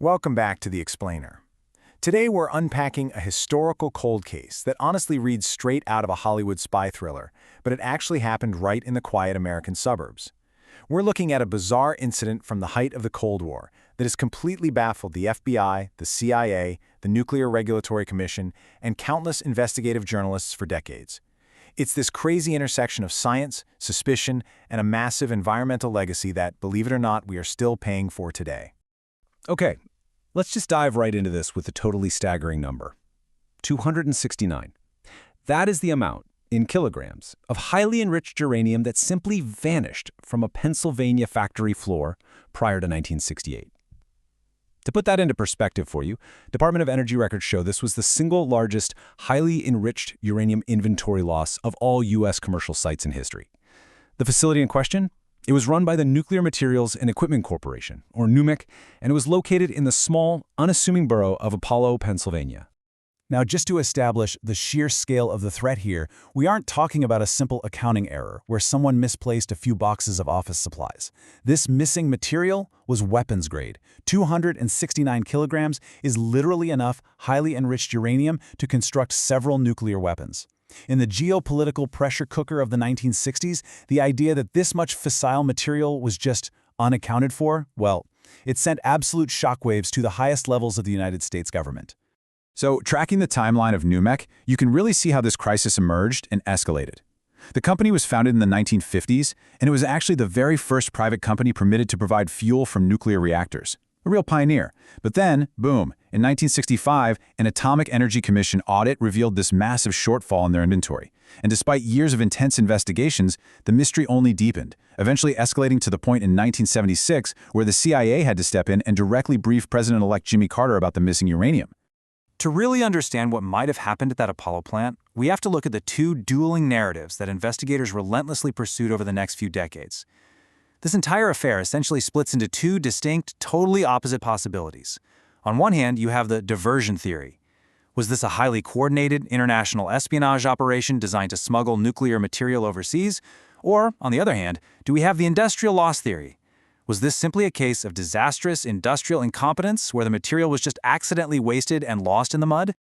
Welcome back to The Explainer. Today we're unpacking a historical cold case that honestly reads straight out of a Hollywood spy thriller, but it actually happened right in the quiet American suburbs. We're looking at a bizarre incident from the height of the Cold War that has completely baffled the FBI, the CIA, the Nuclear Regulatory Commission, and countless investigative journalists for decades. It's this crazy intersection of science, suspicion, and a massive environmental legacy that, believe it or not, we are still paying for today. Okay, let's just dive right into this with a totally staggering number. 269. That is the amount, in kilograms, of highly enriched uranium that simply vanished from a Pennsylvania factory floor prior to 1968. To put that into perspective for you, Department of Energy records show this was the single largest highly enriched uranium inventory loss of all U.S. commercial sites in history. The facility in question? It was run by the Nuclear Materials and Equipment Corporation, or NUMEC, and it was located in the small, unassuming borough of Apollo, Pennsylvania. Now, just to establish the sheer scale of the threat here, we aren't talking about a simple accounting error where someone misplaced a few boxes of office supplies. This missing material was weapons grade. 269 kilograms is literally enough highly enriched uranium to construct several nuclear weapons. In the geopolitical pressure cooker of the 1960s, the idea that this much fissile material was just unaccounted for, well, it sent absolute shockwaves to the highest levels of the United States government. So, tracking the timeline of NUMEC, you can really see how this crisis emerged and escalated. The company was founded in the 1950s, and it was actually the very first private company permitted to provide fuel from nuclear reactors. A real pioneer. But then, boom, in 1965, an Atomic Energy Commission audit revealed this massive shortfall in their inventory. And despite years of intense investigations, the mystery only deepened, eventually escalating to the point in 1976 where the CIA had to step in and directly brief President-elect Jimmy Carter about the missing uranium. To really understand what might have happened at that Apollo plant, we have to look at the two dueling narratives that investigators relentlessly pursued over the next few decades. This entire affair essentially splits into two distinct, totally opposite possibilities. On one hand, you have the diversion theory. Was this a highly coordinated international espionage operation designed to smuggle nuclear material overseas? Or, on the other hand, do we have the industrial loss theory? Was this simply a case of disastrous industrial incompetence where the material was just accidentally wasted and lost in the mud?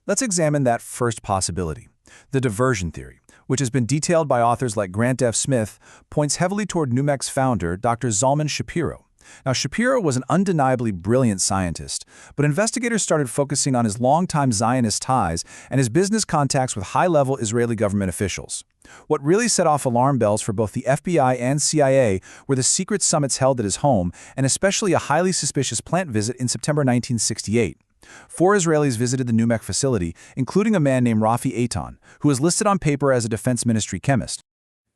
Let's examine that first possibility. The diversion theory, which has been detailed by authors like Grant F. Smith, points heavily toward NUMEC's founder, Dr. Zalman Shapiro. Now, Shapiro was an undeniably brilliant scientist, but investigators started focusing on his longtime Zionist ties and his business contacts with high-level Israeli government officials. What really set off alarm bells for both the FBI and CIA were the secret summits held at his home, and especially a highly suspicious plant visit in September 1968. 4 Israelis visited the NUMEC facility, including a man named Rafi Eitan, who was listed on paper as a Defense Ministry chemist.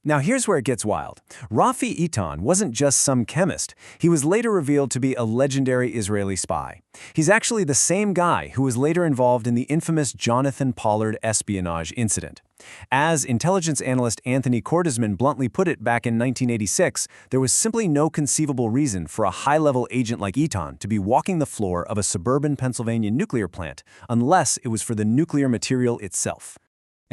Now here's where it gets wild. Rafi Eitan wasn't just some chemist. He was later revealed to be a legendary Israeli spy. He's actually the same guy who was later involved in the infamous Jonathan Pollard espionage incident. As intelligence analyst Anthony Cordesman bluntly put it back in 1986, there was simply no conceivable reason for a high-level agent like Eitan to be walking the floor of a suburban Pennsylvania nuclear plant unless it was for the nuclear material itself.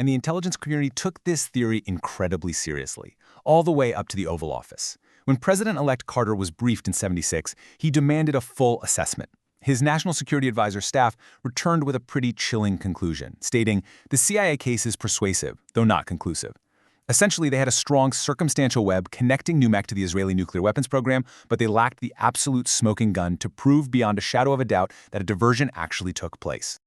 And the intelligence community took this theory incredibly seriously, all the way up to the Oval Office. When President-elect Carter was briefed in '76, he demanded a full assessment. His national security advisor staff returned with a pretty chilling conclusion, stating, "The CIA case is persuasive, though not conclusive." Essentially, they had a strong circumstantial web connecting NUMEC to the Israeli nuclear weapons program, but they lacked the absolute smoking gun to prove beyond a shadow of a doubt that a diversion actually took place.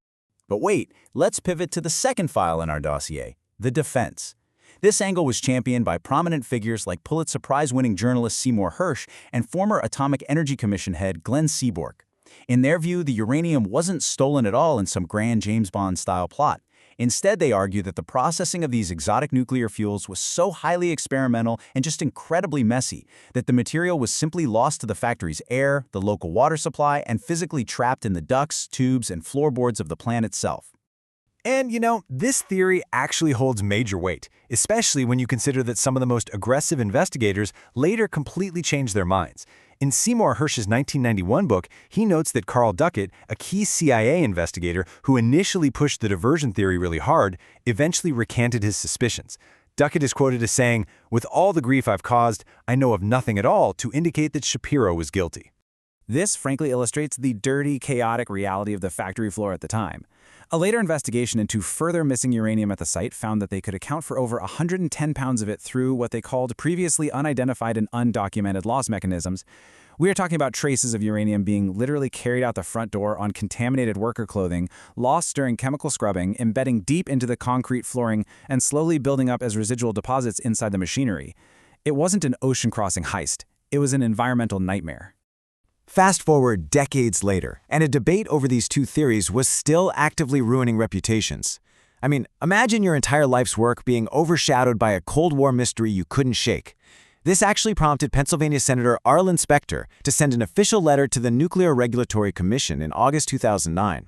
But wait, let's pivot to the second file in our dossier, the defense. This angle was championed by prominent figures like Pulitzer Prize-winning journalist Seymour Hersh and former Atomic Energy Commission head Glenn Seaborg. In their view, the uranium wasn't stolen at all in some grand James Bond-style plot. Instead, they argue that the processing of these exotic nuclear fuels was so highly experimental and just incredibly messy that the material was simply lost to the factory's air, the local water supply, and physically trapped in the ducts, tubes, and floorboards of the plant itself. And, this theory actually holds major weight, especially when you consider that some of the most aggressive investigators later completely changed their minds. In Seymour Hersh's 1991 book, he notes that Carl Duckett, a key CIA investigator who initially pushed the diversion theory really hard, eventually recanted his suspicions. Duckett is quoted as saying, "With all the grief I've caused, I know of nothing at all to indicate that Shapiro was guilty." This frankly illustrates the dirty, chaotic reality of the factory floor at the time. A later investigation into further missing uranium at the site found that they could account for over 110 pounds of it through what they called previously unidentified and undocumented loss mechanisms. We are talking about traces of uranium being literally carried out the front door on contaminated worker clothing, lost during chemical scrubbing, embedding deep into the concrete flooring, and slowly building up as residual deposits inside the machinery. It wasn't an ocean-crossing heist. It was an environmental nightmare. Fast forward decades later, and a debate over these two theories was still actively ruining reputations. I mean, imagine your entire life's work being overshadowed by a Cold War mystery you couldn't shake. This actually prompted Pennsylvania Senator Arlen Specter to send an official letter to the Nuclear Regulatory Commission in August 2009.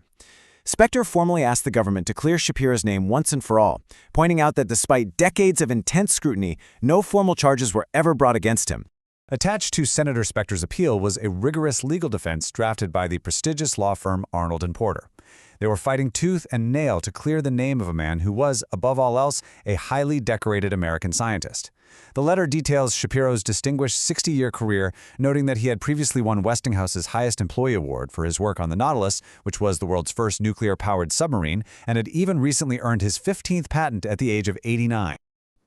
Specter formally asked the government to clear Shapiro's name once and for all, pointing out that despite decades of intense scrutiny, no formal charges were ever brought against him. Attached to Senator Specter's appeal was a rigorous legal defense drafted by the prestigious law firm Arnold & Porter. They were fighting tooth and nail to clear the name of a man who was, above all else, a highly decorated American scientist. The letter details Shapiro's distinguished 60-year career, noting that he had previously won Westinghouse's highest employee award for his work on the Nautilus, which was the world's first nuclear-powered submarine, and had even recently earned his 15th patent at the age of 89.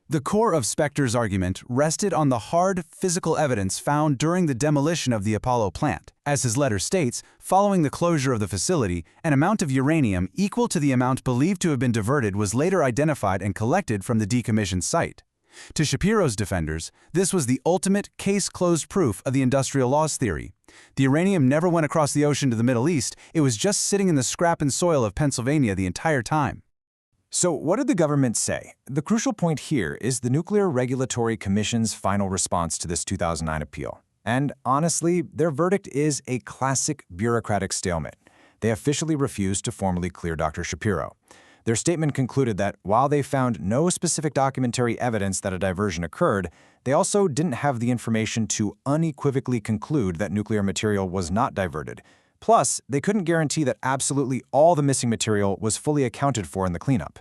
The core of Specter's argument rested on the hard, physical evidence found during the demolition of the Apollo plant. As his letter states, following the closure of the facility, an amount of uranium equal to the amount believed to have been diverted was later identified and collected from the decommissioned site. To Shapiro's defenders, this was the ultimate case-closed proof of the industrial loss theory. The uranium never went across the ocean to the Middle East, it was just sitting in the scrap and soil of Pennsylvania the entire time. So what did the government say? The crucial point here is the Nuclear Regulatory Commission's final response to this 2009 appeal. And honestly, their verdict is a classic bureaucratic stalemate. They officially refused to formally clear Dr. Shapiro. Their statement concluded that while they found no specific documentary evidence that a diversion occurred, they also didn't have the information to unequivocally conclude that nuclear material was not diverted. Plus, they couldn't guarantee that absolutely all the missing material was fully accounted for in the cleanup.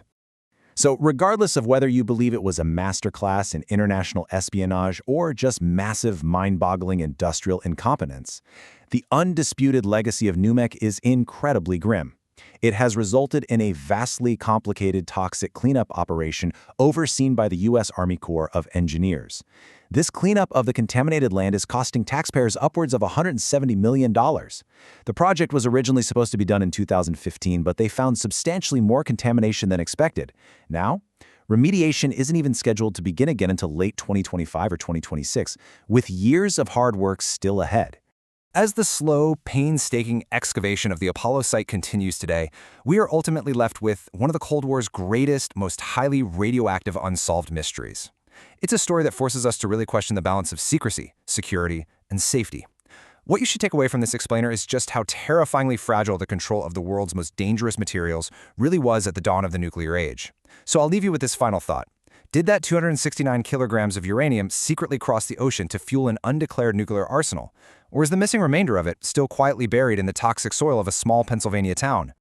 So regardless of whether you believe it was a masterclass in international espionage or just massive, mind-boggling industrial incompetence, the undisputed legacy of NUMEC is incredibly grim. It has resulted in a vastly complicated toxic cleanup operation overseen by the U.S. Army Corps of Engineers. This cleanup of the contaminated land is costing taxpayers upwards of $170 million. The project was originally supposed to be done in 2015, but they found substantially more contamination than expected. Now, remediation isn't even scheduled to begin again until late 2025 or 2026, with years of hard work still ahead. As the slow, painstaking excavation of the Apollo site continues today, we are ultimately left with one of the Cold War's greatest, most highly radioactive unsolved mysteries. It's a story that forces us to really question the balance of secrecy, security, and safety. What you should take away from this explainer is just how terrifyingly fragile the control of the world's most dangerous materials really was at the dawn of the nuclear age. So I'll leave you with this final thought. Did that 269 kilograms of uranium secretly cross the ocean to fuel an undeclared nuclear arsenal? Or is the missing remainder of it still quietly buried in the toxic soil of a small Pennsylvania town?